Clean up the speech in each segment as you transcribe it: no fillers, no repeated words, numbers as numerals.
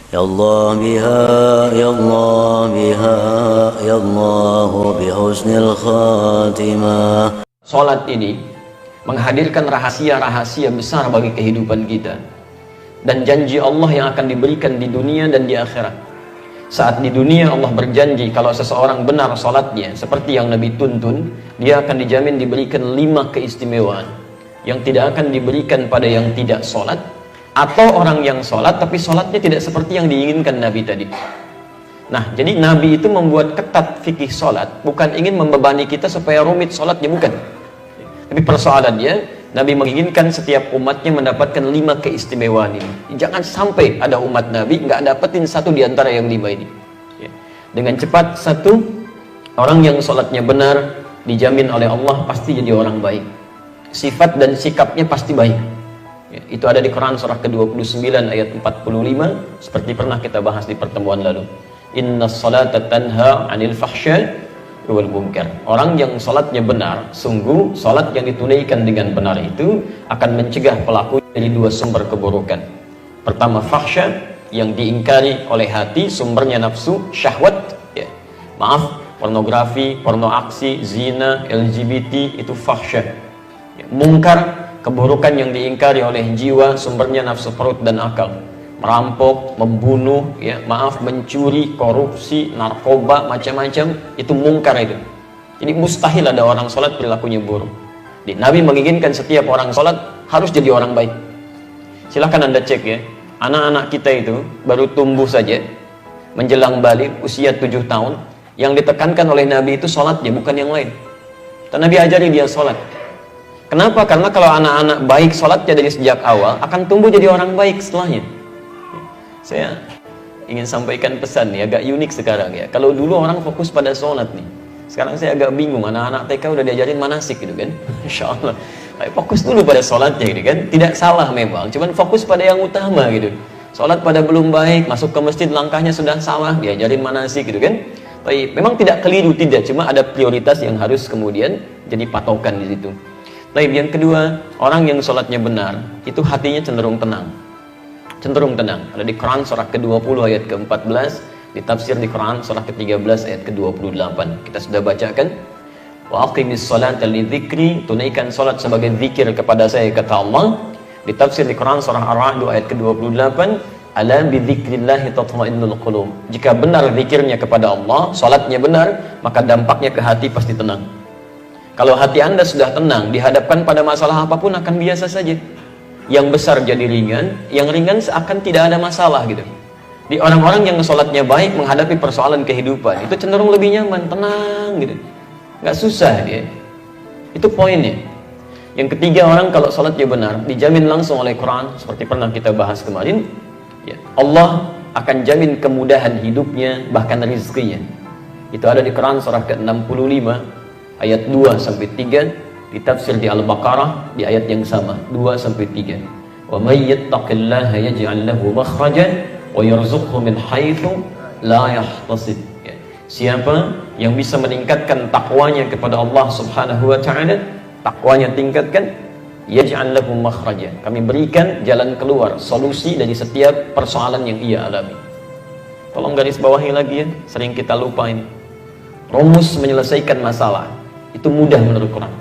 يا الله بها يا الله بها يا الله بحسن الخاتمة. Salat ini menghadirkan rahasia-rahasia besar bagi kehidupan kita dan janji Allah yang akan diberikan di dunia dan di akhirat. Saat di dunia Allah berjanji kalau seseorang benar salatnya seperti yang Nabi tuntun, dia akan dijamin diberikan 5 keistimewaan yang tidak akan diberikan pada yang tidak salat, atau orang yang salat tapi salatnya tidak seperti yang diinginkan Nabi tadi. Nah, jadi Nabi itu membuat ketat fikih salat, bukan ingin membebani kita supaya rumit salatnya, bukan. Tapi persoalannya, Nabi menginginkan setiap umatnya mendapatkan 5 keistimewaan ini. Jangan sampai ada umat Nabi nggak dapetin satu di antara yang 5 ini. Ya. Dengan cepat, satu, orang yang sholatnya benar dijamin oleh Allah pasti jadi orang baik. Sifat dan sikapnya pasti baik. Ya, itu ada di Quran surah ke-29 ayat 45, seperti pernah kita bahas di pertemuan lalu. Inna salata tanha anil fahsya wal munkar. Orang yang salatnya benar, sungguh salat yang ditunaikan dengan benar itu akan mencegah pelaku dari 2 sumber keburukan. Pertama, fahsya, yang diingkari oleh hati, sumbernya nafsu, syahwat, ya. Maaf, pornografi, porno aksi, zina, LGBT, itu fahsya. Ya. Munkar, keburukan yang diingkari oleh jiwa, sumbernya nafsu perut dan akal. Merampok, membunuh, ya, maaf, mencuri, korupsi, narkoba, macam-macam, itu mungkar itu. Jadi mustahil ada orang sholat perilakunya buruk. Jadi, Nabi menginginkan setiap orang sholat harus jadi orang baik. Silahkan Anda cek ya, anak-anak kita itu baru tumbuh saja, menjelang balik usia 7 tahun, yang ditekankan oleh Nabi itu sholatnya, bukan yang lain. Dan Nabi ajari dia sholat. Kenapa? Karena kalau anak-anak baik sholatnya dari sejak awal, akan tumbuh jadi orang baik setelahnya. Saya ingin sampaikan pesan nih, agak unik sekarang ya. Kalau dulu orang fokus pada sholat nih, sekarang saya agak bingung, anak-anak TK udah diajarin manasik gitu kan. Insya Allah, fokus dulu pada sholatnya gitu kan. Tidak salah memang, cuman fokus pada yang utama gitu. Sholat pada belum baik, masuk ke masjid langkahnya sudah salah, diajarin manasik gitu kan. Tapi memang tidak keliru, tidak, cuma ada prioritas yang harus kemudian jadi patokan di situ. Tapi yang kedua, orang yang sholatnya benar, itu hatinya cenderung tenang. Ada di Quran surah ke-20 ayat ke-14, ditafsir di Quran surah ke-13 ayat ke-28. Kita sudah bacakan. Wa aqimis salata lidzikri, tunaikan salat sebagai zikir kepada saya, kata Allah. Ditafsir di Quran surah Ar-Ra'd ayat ke-28, ala bidzikrillah tatma'innul qulub. Jika benar zikirnya kepada Allah, salatnya benar, maka dampaknya ke hati pasti tenang. Kalau hati Anda sudah tenang, dihadapkan pada masalah apapun akan biasa saja. Yang besar jadi ringan, yang ringan seakan tidak ada masalah gitu. Di orang-orang yang sholatnya baik menghadapi persoalan kehidupan, itu cenderung lebih nyaman, tenang gitu. Nggak susah dia. Itu poinnya. Yang ketiga, orang kalau sholatnya benar, dijamin langsung oleh Quran, seperti pernah kita bahas kemarin, ya, Allah akan jamin kemudahan hidupnya, bahkan rizkinya. Itu ada di Quran surah ke-65 ayat 2-3, ditafsir di Al-Baqarah di ayat yang sama 2-3. Wa may yattaqillaha yaj'al lahu makhrajan wa yarzuqhu min haitsu la yahtasib. Ya. Siapa yang bisa meningkatkan takwanya kepada Allah Subhanahu wa taala, takwanya tingkatkan, yaj'al lahu makhrajan, kami berikan jalan keluar, solusi dari setiap persoalan yang ia alami. Tolong garis bawahi lagi ya, sering kita lupa ini. Rumus menyelesaikan masalah itu mudah menurut Quran.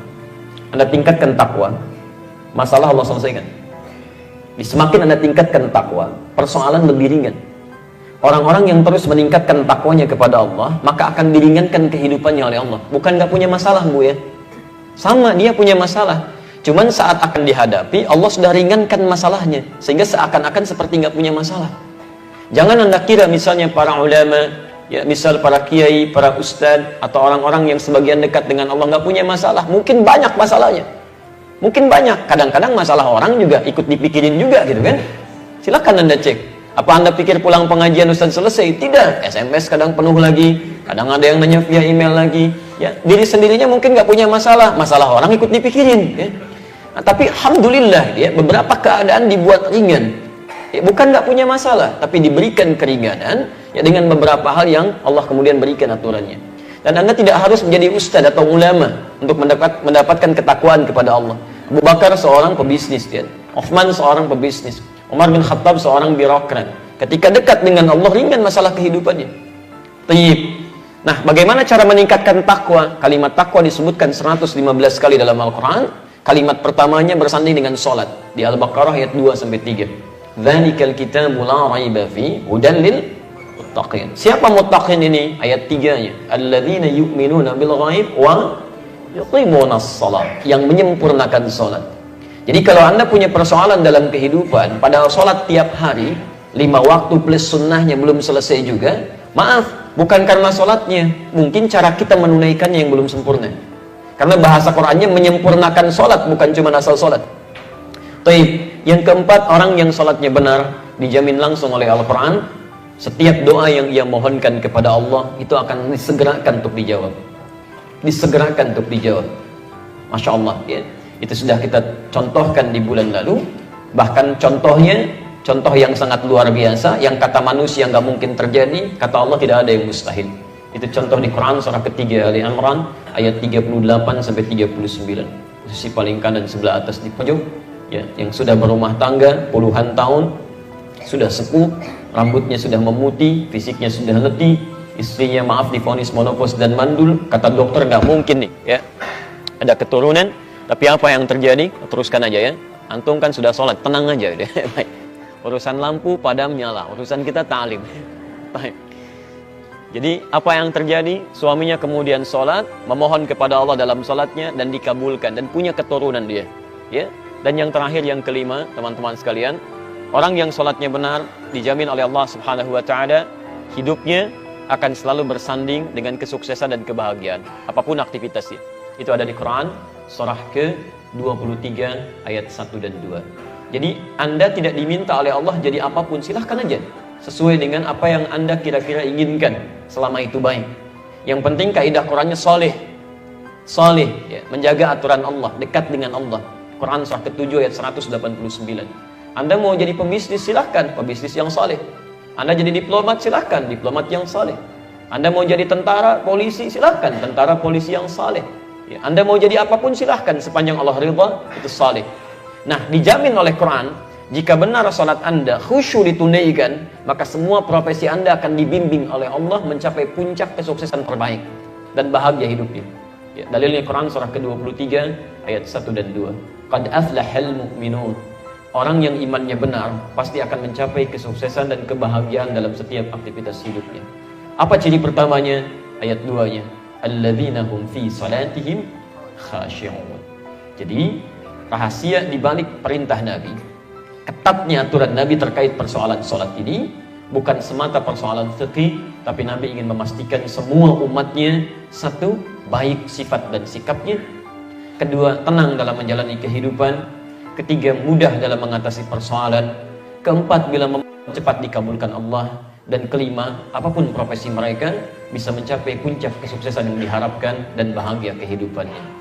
Anda tingkatkan takwa, masalah Allah selesaikan. Semakin Anda tingkatkan takwa, persoalan lebih ringan. Orang-orang yang terus meningkatkan takwanya kepada Allah, maka akan diringankan kehidupannya oleh Allah. Bukan gak punya masalah, Bu ya. Sama, dia punya masalah. Cuman saat akan dihadapi, Allah sudah ringankan masalahnya, sehingga seakan-akan seperti gak punya masalah. Jangan Anda kira misalnya para ulama, ya, misal para kiai, para ustadz, atau orang-orang yang sebagian dekat dengan Allah nggak punya masalah. Mungkin banyak masalahnya, mungkin banyak. Kadang-kadang masalah orang juga ikut dipikirin juga gitu kan. Silakan Anda cek. Apa Anda pikir pulang pengajian ustadz selesai? Tidak. SMS kadang penuh lagi, kadang ada yang nanya via email lagi. Ya, diri sendirinya mungkin nggak punya masalah, masalah orang ikut dipikirin. Ya. Nah, tapi alhamdulillah, ya, beberapa keadaan dibuat ringan. Ya, bukan nggak punya masalah, tapi diberikan keringanan ya dengan beberapa hal yang Allah kemudian berikan aturannya. Dan Anda tidak harus menjadi ustadz atau ulama untuk mendapatkan ketakwaan kepada Allah. Abu Bakar seorang pebisnis, ya. Uthman seorang pebisnis, Umar bin Khattab seorang birokrat. Ketika dekat dengan Allah, ringan masalah kehidupannya. Tayyib. Nah, bagaimana cara meningkatkan takwa? Kalimat takwa disebutkan 115 kali dalam Al-Quran. Kalimat pertamanya bersanding dengan sholat. Di Al-Baqarah ayat 2-3. Dzalikal kitabu la raiba fi hudan lil muttaqin. Siapa muttaqin ini? Ayat 3-nya. Alladzina yu'minuna bil ghaib wa yuqimunas shalah. Yang menyempurnakan sholat. Jadi kalau Anda punya persoalan dalam kehidupan, padahal sholat tiap hari 5 waktu plus sunnahnya belum selesai juga, maaf, bukan karena sholatnya, mungkin cara kita menunaikannya yang belum sempurna. Karena bahasa Qurannya menyempurnakan sholat, bukan cuma asal sholat. Taib. Yang keempat, orang yang sholatnya benar dijamin langsung oleh Al-Quran, setiap doa yang ia mohonkan kepada Allah itu akan disegerakan untuk dijawab. Disegerakan untuk dijawab. Masya Allah, ya. Itu sudah kita contohkan di bulan lalu. Bahkan contohnya, contoh yang sangat luar biasa, yang kata manusia nggak mungkin terjadi, kata Allah tidak ada yang mustahil. Itu contoh di Quran surah ketiga Ali Imran ayat 38-39. Sisi paling kanan sebelah atas di pojok, ya, yang sudah berumah tangga puluhan tahun, sudah sepuh, rambutnya sudah memutih, fisiknya sudah letih, istrinya maaf divonis menopause dan mandul, kata dokter nggak mungkin nih, ya, ada keturunan. Tapi apa yang terjadi? Teruskan aja ya. Antum kan sudah sholat, tenang aja deh. Baik. Urusan lampu padam nyala, urusan kita ta'lim. Baik. Jadi apa yang terjadi? Suaminya kemudian sholat, memohon kepada Allah dalam sholatnya dan dikabulkan dan punya keturunan dia. Ya. Dan yang terakhir, yang kelima, teman-teman sekalian, orang yang sholatnya benar dijamin oleh Allah Subhanahu Wa Taala hidupnya akan selalu bersanding dengan kesuksesan dan kebahagiaan apapun aktivitasnya. Itu ada di Quran surah ke-23 ayat 1 dan 2. Jadi Anda tidak diminta oleh Allah jadi apapun, silahkan aja sesuai dengan apa yang Anda kira-kira inginkan, selama itu baik. Yang penting kaidah Qurannya soleh, ya, menjaga aturan Allah, dekat dengan Allah. Quran surah ke-7 ayat 189. Anda mau jadi pembisnis, silahkan pembisnis yang soleh. Anda jadi diplomat, silahkan diplomat yang soleh. Anda mau jadi tentara, polisi, silahkan tentara polisi yang soleh. Ya, Anda mau jadi apapun silahkan sepanjang Allah ridha, itu saleh. Nah, dijamin oleh Quran, jika benar salat Anda khusyuk ditunaikan, maka semua profesi Anda akan dibimbing oleh Allah mencapai puncak kesuksesan terbaik dan bahagia hidupnya. Ya, dalilnya Quran surah ke-23 ayat 1 dan 2. Qad aflahal mu'minun. Orang yang imannya benar pasti akan mencapai kesuksesan dan kebahagiaan dalam setiap aktivitas hidupnya. Apa ciri pertamanya? Ayat 2-nya. Alladzina hum fi salatihim khashi'un. Jadi rahasia di balik perintah Nabi, ketatnya aturan Nabi terkait persoalan salat ini bukan semata persoalan fikih, tapi Nabi ingin memastikan semua umatnya, satu, baik sifat dan sikapnya, kedua, tenang dalam menjalani kehidupan, ketiga, mudah dalam mengatasi persoalan, keempat, bila cepat dikabulkan Allah, dan kelima, apapun profesi mereka bisa mencapai puncak kesuksesan yang diharapkan dan bahagia kehidupannya.